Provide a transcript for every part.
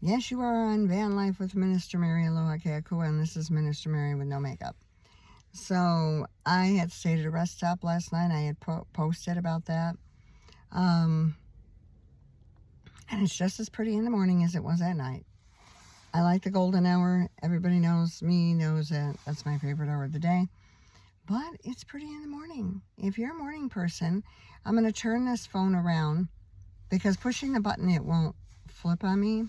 Yes, you are on Van Life with Minister Mary Aloha Keakua, and this is Minister Mary with no makeup. So, I had stayed at a rest stop last night. I had posted about that. And it's just as pretty in the morning as it was at night. I like the golden hour. Everybody knows that that's my favorite hour of the day. But it's pretty in the morning. If you're a morning person, I'm going to turn this phone around because pushing the button, it won't flip on me.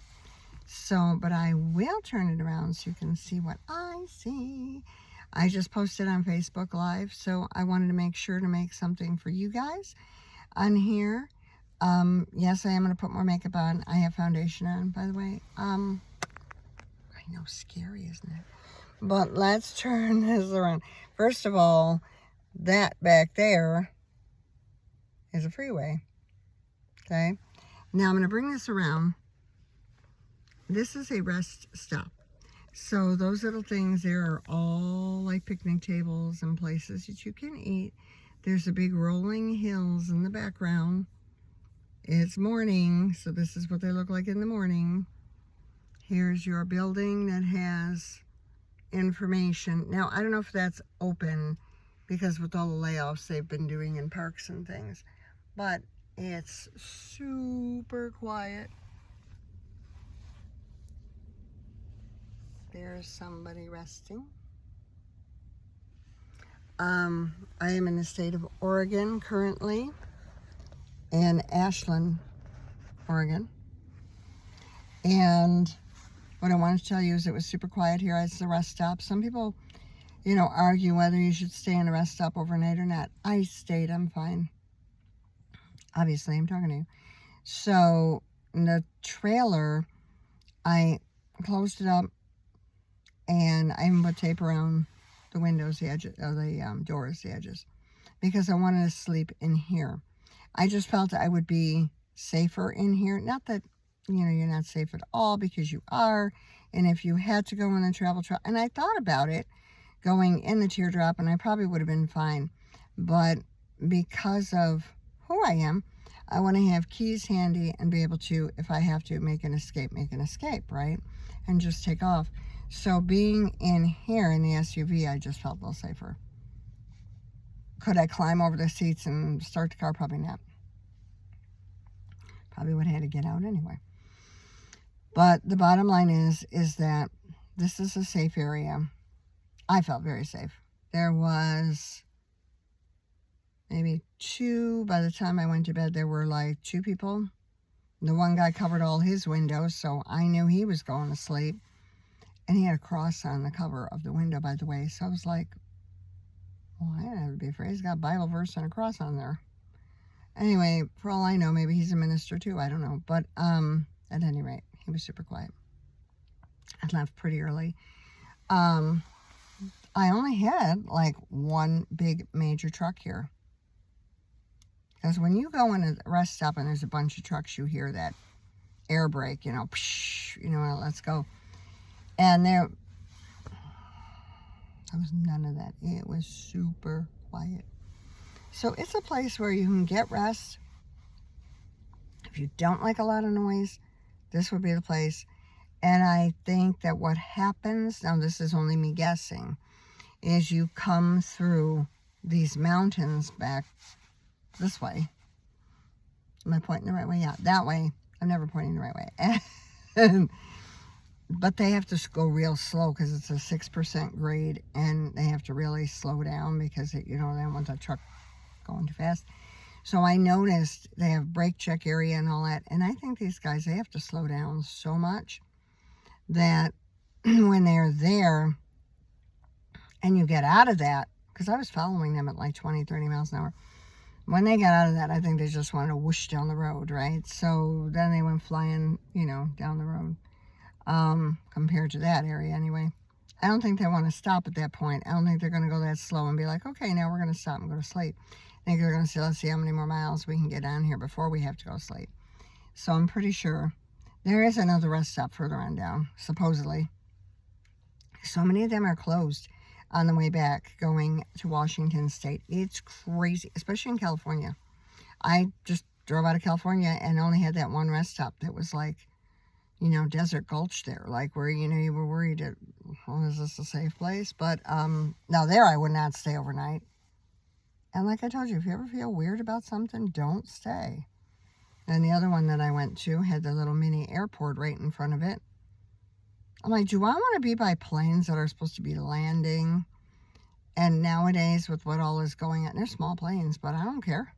So, but I will turn it around so you can see what I see. I just posted on Facebook Live, so I wanted to make sure to make something for you guys on here. Yes, I am going to put more makeup on. I have foundation on, by the way. I know, scary, isn't it? But let's turn this around. First of all, that back there is a freeway. Okay? Now I'm going to bring this around. This is a rest stop. So those little things there are all like picnic tables and places that you can eat. There's a big rolling hills in the background. It's morning, so this is what they look like in the morning. Here's your building that has information. Now, I don't know if that's open because with all the layoffs they've been doing in parks and things, but it's super quiet. There's somebody resting. I am in the state of Oregon currently, in Ashland, Oregon. And what I wanted to tell you is it was super quiet here. It's the rest stop. Some people, argue whether you should stay in a rest stop overnight or not. I stayed. I'm fine. Obviously, I'm talking to you. So, the trailer, I closed it up. And I even put tape around the windows, the edges, the doors, the edges, because I wanted to sleep in here. I just felt I would be safer in here. Not that, you're not safe at all, because you are. And if you had to go in the travel truck, and I thought about it, going in the teardrop, and I probably would have been fine. But because of who I am, I want to have keys handy and be able to, if I have to, make an escape, right? And just take off. So being in here in the SUV, I just felt a little safer. Could I climb over the seats and start the car? Probably not. Probably would have had to get out anyway. But the bottom line is that this is a safe area. I felt very safe. There was maybe by the time I went to bed, there were like 2 people. The one guy covered all his windows, so I knew he was going to sleep. And he had a cross on the cover of the window, by the way. So I was like, well, I don't have to be afraid. He's got a Bible verse and a cross on there. Anyway, for all I know, maybe he's a minister too. I don't know. But at any rate, he was super quiet. I left pretty early. I only had like one big major truck here. Because when you go in a rest stop and there's a bunch of trucks, you hear that air brake, psh, let's go. And there was none of that. It was super quiet. So it's a place where you can get rest. If you don't like a lot of noise, this would be the place. And I think that what happens, now this is only me guessing, is you come through these mountains back this way. Am I pointing the right way? Yeah, that way. I'm never pointing the right way. But they have to go real slow because it's a 6% grade, and they have to really slow down because, they don't want that truck going too fast. So I noticed they have brake check area and all that, and I think these guys, they have to slow down so much that when they're there and you get out of that, because I was following them at like 20, 30 miles an hour. When they got out of that, I think they just wanted to whoosh down the road, right? So then they went flying, down the road. Compared to that area anyway. I don't think they want to stop at that point. I don't think they're going to go that slow and be like, okay, now we're going to stop and go to sleep. I think they're going to say, let's see how many more miles we can get down here before we have to go to sleep. So I'm pretty sure there is another rest stop further on down, supposedly. So many of them are closed on the way back going to Washington State. It's crazy, especially in California. I just drove out of California and only had that one rest stop that was like Desert Gulch there, like where, you were worried, is this a safe place? But, now there I would not stay overnight. And like I told you, if you ever feel weird about something, don't stay. And the other one that I went to had the little mini airport right in front of it. I'm like, do I want to be by planes that are supposed to be landing? And nowadays, with what all is going on, they're small planes, but I don't care.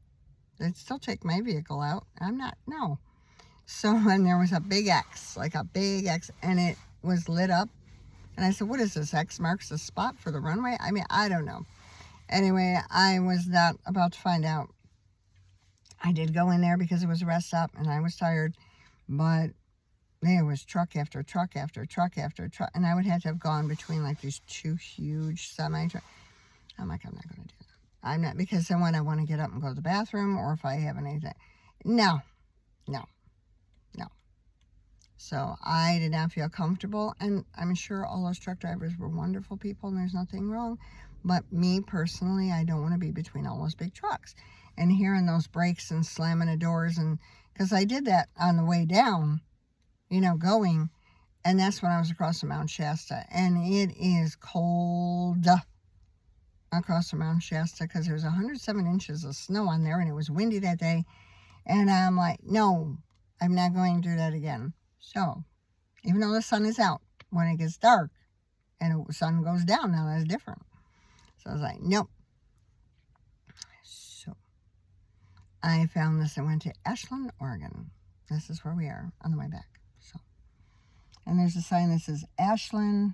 They'd still take my vehicle out. No. So, and there was a big X, like a big X, and it was lit up. And I said, what is this? X marks the spot for the runway? I mean, I don't know. Anyway, I was not about to find out. I did go in there because it was a rest stop, and I was tired, but there was truck after truck after truck after truck, and I would have to have gone between like these two huge semi-trucks. I'm like, I'm not going to do that. I'm not, because then when I want to get up and go to the bathroom, or if I have anything, no. So I did not feel comfortable, and I'm sure all those truck drivers were wonderful people, and there's nothing wrong. But me personally, I don't want to be between all those big trucks and hearing those brakes and slamming the doors, and because I did that on the way down, going, and that's when I was across the Mount Shasta, and it is cold across the Mount Shasta because there was 107 inches of snow on there, and it was windy that day, and I'm like, no, I'm not going to do that again. So, even though the sun is out, when it gets dark and the sun goes down, now that's different. So I was like, nope. So, I found this. I went to Ashland, Oregon. This is where we are on the way back. So, and there's a sign that says Ashland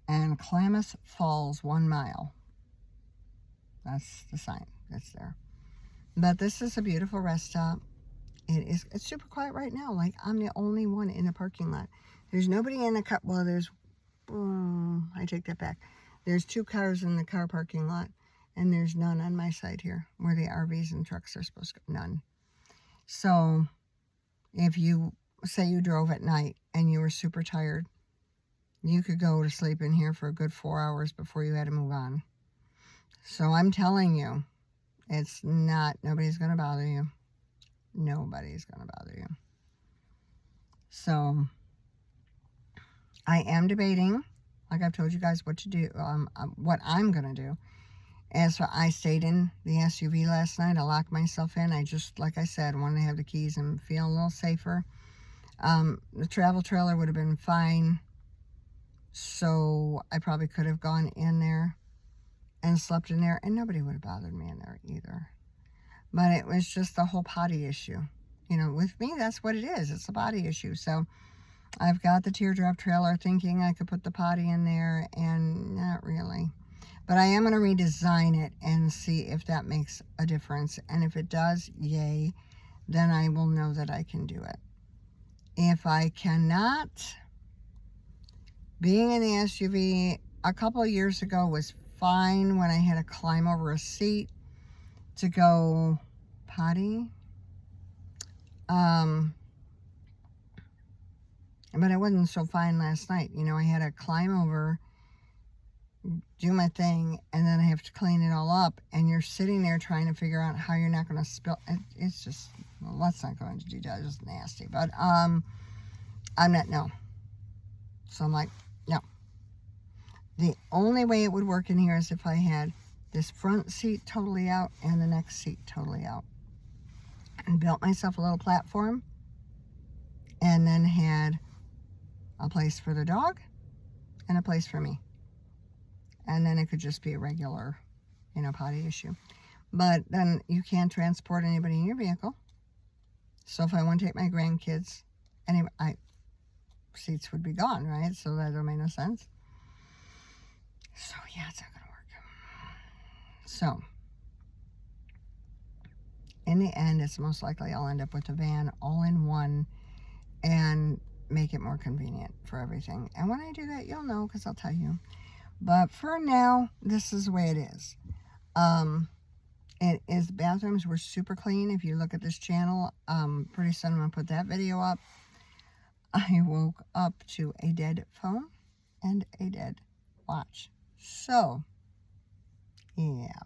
and Klamath Falls 1 mile. That's the sign that's there. But this is a beautiful rest stop. It's super quiet right now. Like, I'm the only one in the parking lot. There's nobody in the car. Well, I take that back. There's 2 cars in the car parking lot, and there's none on my side here where the RVs and trucks are supposed to go. None. So, if you say you drove at night and you were super tired, you could go to sleep in here for a good 4 hours before you had to move on. So, I'm telling you, nobody's going to bother you. Nobody's going to bother you. So, I am debating, like I've told you guys what to do, what I'm going to do. And so I stayed in the SUV last night. I locked myself in. I just, like I said, wanted to have the keys and feel a little safer. The travel trailer would have been fine. So I probably could have gone in there and slept in there, and nobody would have bothered me in there either. But it was just the whole potty issue. With me, that's what it is. It's a potty issue. So I've got the teardrop trailer thinking I could put the potty in there, and not really. But I am going to redesign it and see if that makes a difference. And if it does, yay, then I will know that I can do it. If I cannot, being in the SUV a couple of years ago was fine when I had to climb over a seat to go potty. But it wasn't so fine last night. I had to climb over, do my thing, and then I have to clean it all up. And you're sitting there trying to figure out how you're not going to spill. It's just, well, let's not go into detail. It's just nasty. But I'm not, no. So I'm like, no. The only way it would work in here is if I had this front seat totally out and the next seat totally out. And built myself a little platform. And then had a place for the dog and a place for me. And then it could just be a regular, potty issue. But then you can't transport anybody in your vehicle. So if I want to take my grandkids, seats would be gone, right? So that don't make no sense. So yeah, it's not going to work. So in the end, it's most likely I'll end up with a van all in one and make it more convenient for everything. And when I do that, you'll know, because I'll tell you. But for now, this is the way it is. The bathrooms were super clean. If you look at this channel, pretty soon I'm going to put that video up. I woke up to a dead phone and a dead watch. So, yeah.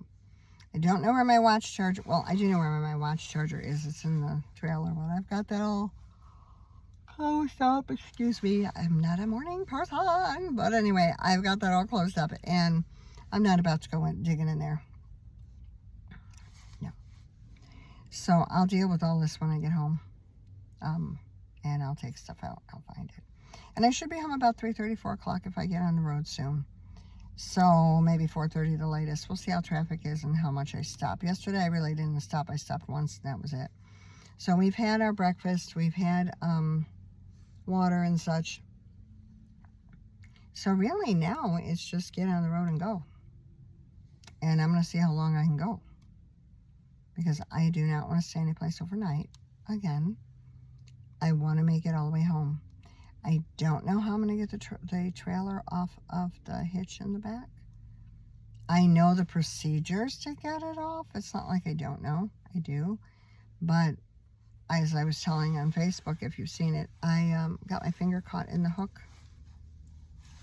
I don't know where my watch charger, well, I do know where my watch charger is. It's in the trailer, but I've got that all closed up. Excuse me, I'm not a morning person. But anyway, I've got that all closed up, and I'm not about to go in digging in there. No. So I'll deal with all this when I get home. And I'll take stuff out. I'll find it. And I should be home about 3:30, 4 o'clock if I get on the road soon. So maybe 4:30 the latest. We'll see how traffic is and how much I stop. Yesterday I really didn't stop. I stopped once and that was it. So we've had our breakfast. We've had water and such. So really now it's just get on the road and go. And I'm going to see how long I can go. Because I do not want to stay anyplace overnight. Again, I want to make it all the way home. I don't know how I'm going to get the trailer off of the hitch in the back. I know the procedures to get it off. It's not like I don't know. I do. But as I was telling on Facebook, if you've seen it, I got my finger caught in the hook.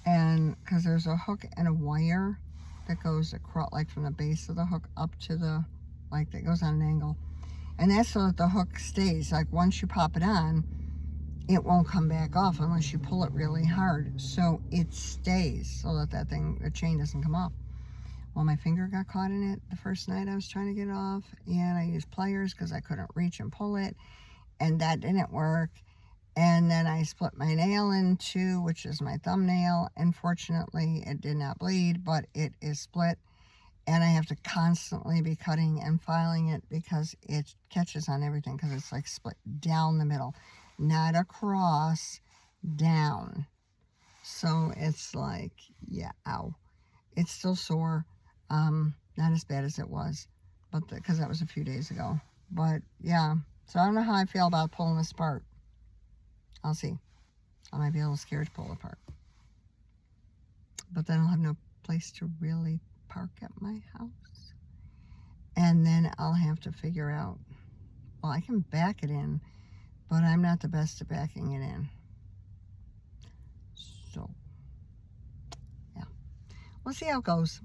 And because there's a hook and a wire that goes across, like from the base of the hook up to the, like that goes on an angle. And that's so that the hook stays. Like once you pop it on, it won't come back off unless you pull it really hard. So it stays so that the chain doesn't come off. Well, my finger got caught in it the first night I was trying to get it off. And I used pliers because I couldn't reach and pull it. And that didn't work. And then I split my nail in two, which is my thumbnail. Unfortunately, it did not bleed, but it is split. And I have to constantly be cutting and filing it because it catches on everything because it's like split down the middle. Not across, down. So it's like, yeah, ow. It's still sore. Not as bad as it was, but because that was a few days ago. But yeah, so I don't know how I feel about pulling this apart. I'll see. I might be a little scared to pull it apart. But then I'll have no place to really park at my house. And then I'll have to figure out, well, I can back it in, but I'm not the best at backing it in. So, yeah. We'll see how it goes.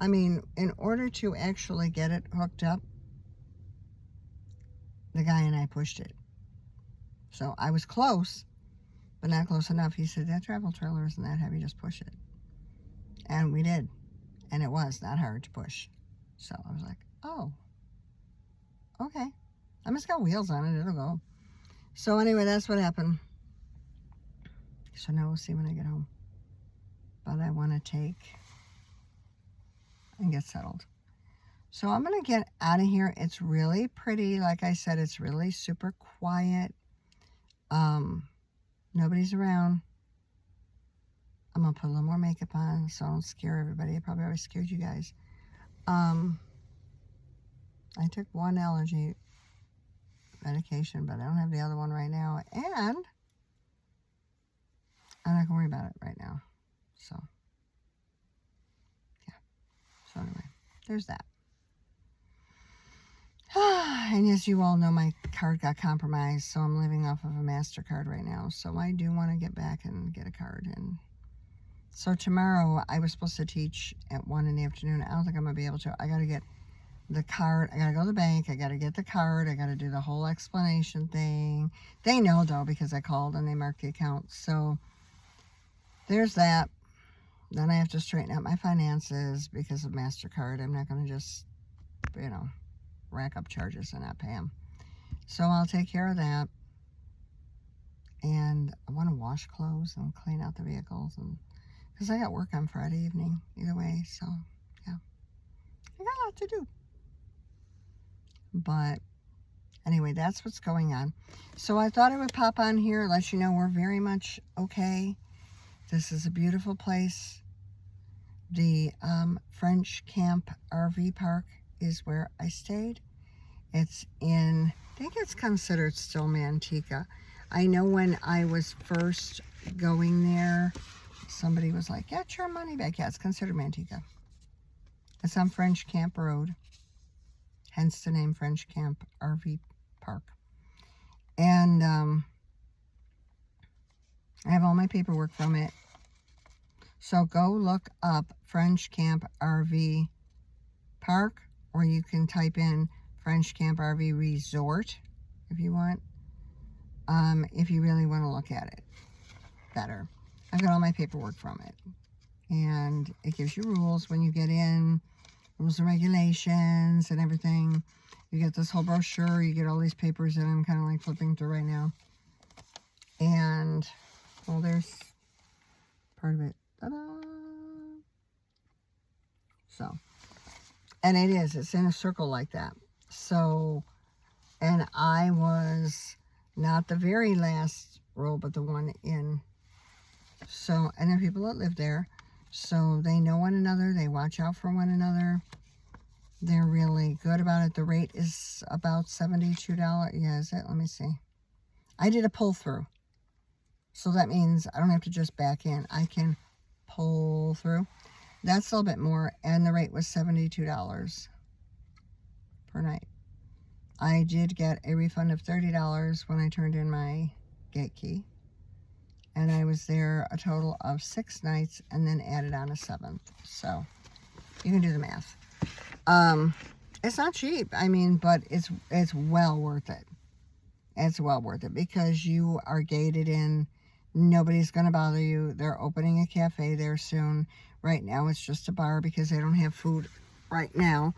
I mean, in order to actually get it hooked up, the guy and I pushed it. So I was close, but not close enough. He said, that travel trailer isn't that heavy, just push it. And we did. And it was not hard to push. So I was like, oh, okay. I must got wheels on it, it'll go. So anyway, that's what happened. So now we'll see when I get home. But I want to take and get settled. So I'm going to get out of here. It's really pretty. Like I said, it's really super quiet. Nobody's around. I'm going to put a little more makeup on so I don't scare everybody. I probably already scared you guys. I took one allergy medication, but I don't have the other one right now. And I'm not going to worry about it right now. So, yeah. So anyway, there's that. And as you all know, my card got compromised, so I'm living off of a MasterCard right now. So I do want to get back and get a card. And so tomorrow, I was supposed to teach at 1 in the afternoon. I don't think I'm going to be able to. I got to get the card. I got to go to the bank. I got to get the card. I got to do the whole explanation thing. They know, though, because I called and they marked the account. So there's that. Then I have to straighten out my finances because of MasterCard. I'm not going to just, rack up charges and not pay them. So I'll take care of that. And I want to wash clothes and clean out the vehicles, and because I got work on Friday evening either way. So yeah, I got a lot to do. But anyway, that's what's going on. So I thought I would pop on here, let you know we're very much okay. This is a beautiful place. The French Camp RV Park is where I stayed. It's in, I think it's considered still Manteca. I know when I was first going there, somebody was like, get your money back. Yeah, it's considered Manteca. It's on French Camp Road, hence the name French Camp RV Park. And I have all my paperwork from it. So go look up French Camp RV Park, or you can type in French Camp RV Resort if you want. if you really want to look at it better. I've got all my paperwork from it. And it gives you rules when you get in, rules and regulations and everything. You get this whole brochure, you get all these papers that I'm kind of like flipping through right now. And, well, there's part of it. Ta-da! So, and it's in a circle like that. So, and I was not the very last row, but the one in. So, and there are people that live there. So they know one another. They watch out for one another. They're really good about it. The rate is about $72. Yeah, is it? Let me see. I did a pull through. So that means I don't have to just back in. I can pull through. That's a little bit more. And the rate was $72 per night. I did get a refund of $30 when I turned in my gate key. And I was there a total of 6 nights and then added on a 7th. So you can do the math. It's not cheap. I mean, but it's well worth it. It's well worth it because you are gated in. Nobody's going to bother you. They're opening a cafe there soon. Right now it's just a bar because they don't have food right now.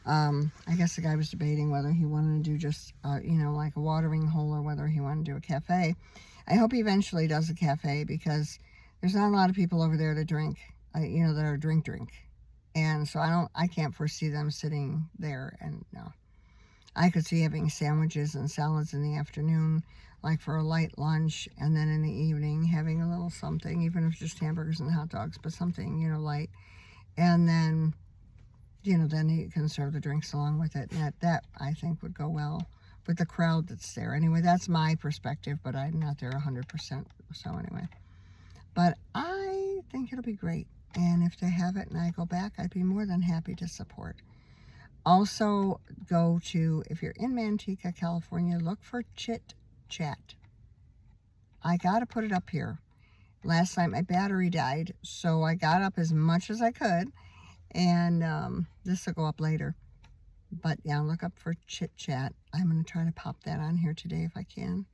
I guess the guy was debating whether he wanted to do just, like a watering hole or whether he wanted to do a cafe. I hope he eventually does a cafe because there's not a lot of people over there that drink, that are drink. And so I can't foresee them sitting there, and no. I could see having sandwiches and salads in the afternoon, like for a light lunch, and then in the evening having a little something, even if it's just hamburgers and hot dogs, but something, light. And then, then you can serve the drinks along with it. And that I think would go well with the crowd that's there. Anyway, that's my perspective, but I'm not there 100%. So anyway, but I think it'll be great. And if they have it and I go back, I'd be more than happy to support. Also, if you're in Manteca, California, look for Chit Chat. I got to put it up here. Last night my battery died, so I got up as much as I could. And this will go up later. But yeah, look up for Chit Chat. I'm going to try to pop that on here today if I can.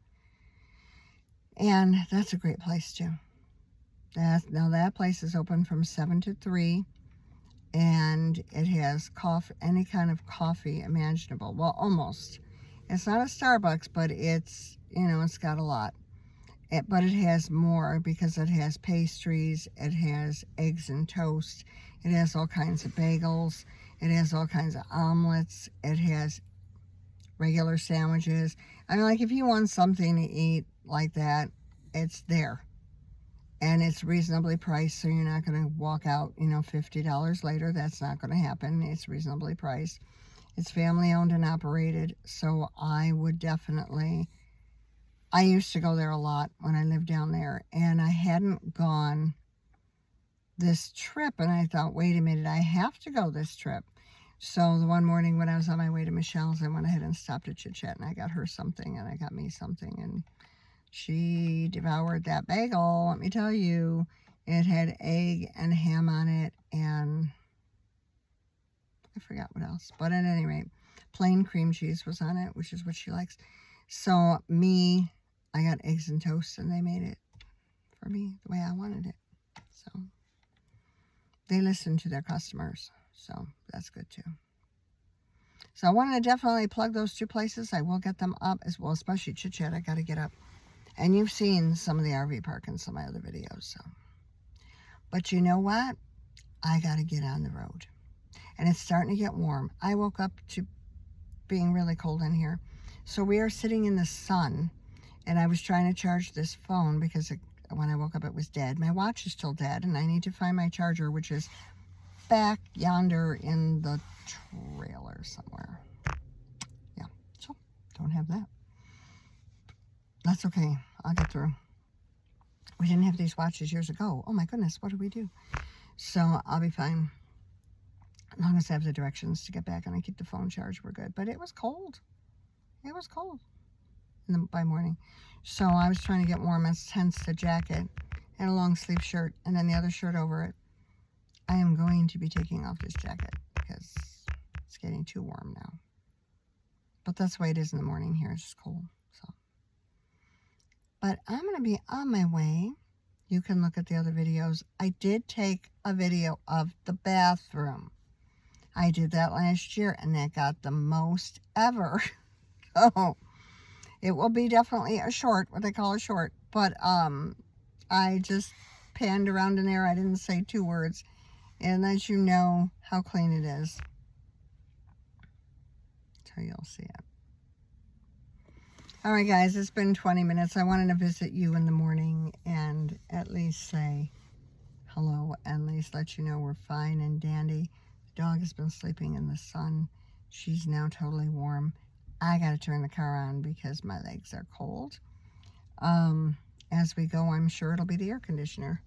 And that's a great place too. Now that place is open from 7 to 3. And it has any kind of coffee imaginable. Well, almost. It's not a Starbucks, but it's got a lot. But it has more because it has pastries, it has eggs and toast, it has all kinds of bagels, it has all kinds of omelets, it has regular sandwiches. I mean, like if you want something to eat like that, it's there. And it's reasonably priced, so you're not going to walk out, $50 later. That's not going to happen. It's reasonably priced. It's family owned and operated, so I would definitely... I used to go there a lot when I lived down there, and I hadn't gone this trip, and I thought, wait a minute, I have to go this trip. So the one morning when I was on my way to Michelle's, I went ahead and stopped at Chit Chat, and I got her something, and I got me something, and she devoured that bagel. Let me tell you, it had egg and ham on it, and I forgot what else. But at any rate, plain cream cheese was on it, which is what she likes. So I got eggs and toast, and they made it for me the way I wanted it. So they listen to their customers, so that's good too. So I wanted to definitely plug those 2 places. I will get them up as well, especially Chit Chat. I got to get up. And you've seen some of the RV park in some of my other videos. So, but you know what? I got to get on the road. And it's starting to get warm. I woke up to being really cold in here. So we are sitting in the sun. And I was trying to charge this phone because when I woke up it was dead. My watch is still dead. And I need to find my charger, which is back yonder in the trailer somewhere. Yeah, so don't have that. That's okay. I'll get through. We didn't have these watches years ago. Oh my goodness, what do we do? So I'll be fine. As long as I have the directions to get back and I keep the phone charged, we're good. But it was cold. It was cold by morning. So I was trying to get warm, hence the jacket and a long sleeve shirt and then the other shirt over it. I am going to be taking off this jacket because it's getting too warm now. But that's the way it is in the morning here. It's just cold. So But I'm going to be on my way. You can look at the other videos. I did take a video of the bathroom. I did that last year, and that got the most ever. Oh, it will be definitely a short, what they call a short. But I just panned around in there. I didn't say 2 words. And let you know how clean it is. So you'll see it. All right, guys, it's been 20 minutes. I wanted to visit you in the morning and at least say hello, and at least let you know we're fine and dandy. The dog has been sleeping in the sun. She's now totally warm. I got to turn the car on because my legs are cold. As we go, I'm sure it'll be the air conditioner.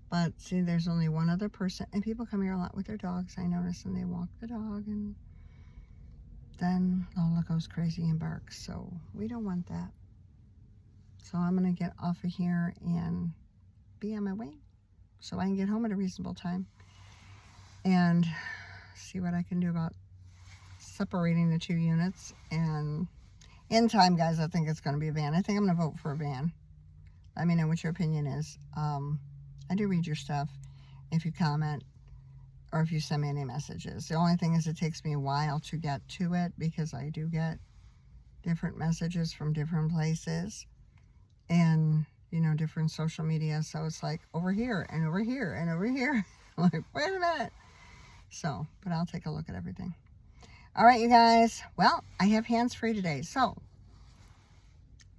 But see, there's only one other person, and people come here a lot with their dogs, I notice, and they walk the dog, and then Lola goes crazy and barks, so we don't want that. So I'm going to get off of here and be on my way so I can get home at a reasonable time and see what I can do about separating the 2 units. And in time, guys, I think it's going to be a van. I think I'm going to vote for a van. Let me know what your opinion is. I do read your stuff if you comment or if you send me any messages. The only thing is it takes me a while to get to it because I do get different messages from different places and, you know, different social media. So it's like over here and over here and over here. I'm like, wait a minute. So, but I'll take a look at everything. All right, you guys. Well, I have hands-free today. So,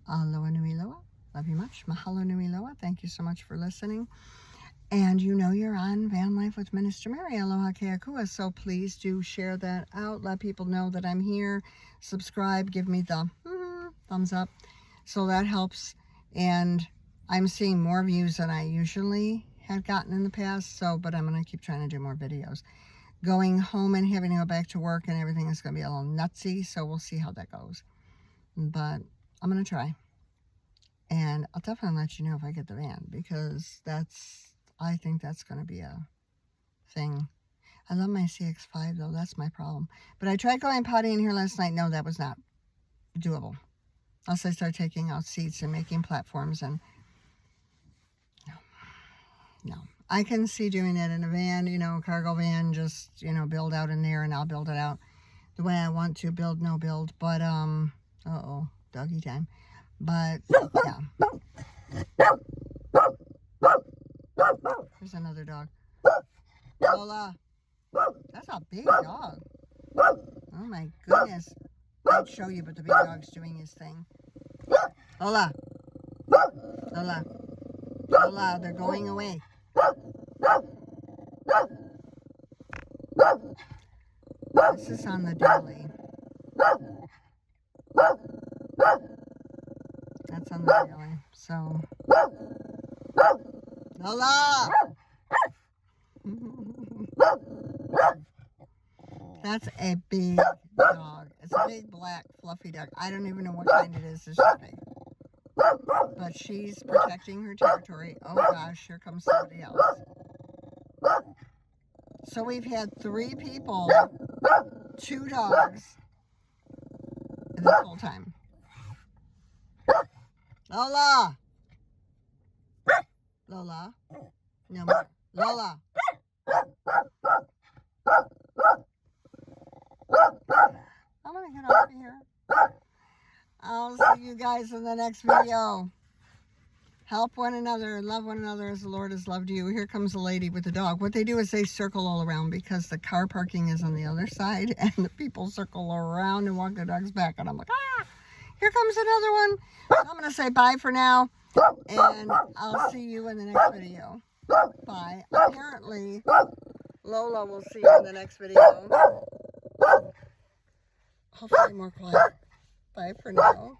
aloha nui loa. Love you much. Mahalo nui loa. Thank you so much for listening. And you know you're on Van Life with Minister Mary, Aloha Ke Akua, so please do share that out. Let people know that I'm here. Subscribe. Give me the thumbs up. So that helps. And I'm seeing more views than I usually had gotten in the past. So, but I'm going to keep trying to do more videos. Going home and having to go back to work and everything is going to be a little nutsy. So we'll see how that goes. But I'm going to try. And I'll definitely let you know if I get the van because I think that's going to be a thing. I love my CX-5 though. That's my problem. But I tried going potty in here last night. No, that was not doable. Unless I start taking out seats and making platforms. And no. I can see doing it in a van, you know, cargo van. Just, you know, build out in there and I'll build it out the way I want to. Build, no build. But, uh-oh, doggy time. But, yeah. There's another dog. Lola. That's a big dog. Oh my goodness. I'd show you, but the big dog's doing his thing. Lola. Lola. Lola, they're going away. This is on the daily. That's on the daily. So. Lola! That's a big dog. It's a big, black, fluffy dog. I don't even know what kind it is. It's just big. But she's protecting her territory. Oh gosh, here comes somebody else. So we've had 3 people, 2 dogs, this whole time. Lola! Lola. No more. Lola. I'm going to get off of here. I'll see you guys in the next video. Help one another and love one another as the Lord has loved you. Here comes a lady with a dog. What they do is they circle all around because the car parking is on the other side and the people circle around and walk their dogs back. And I'm like, here comes another one. I'm going to say bye for now. And I'll see you in the next video. Bye. Apparently, Lola will see you in the next video. Hopefully more quiet. Bye for now.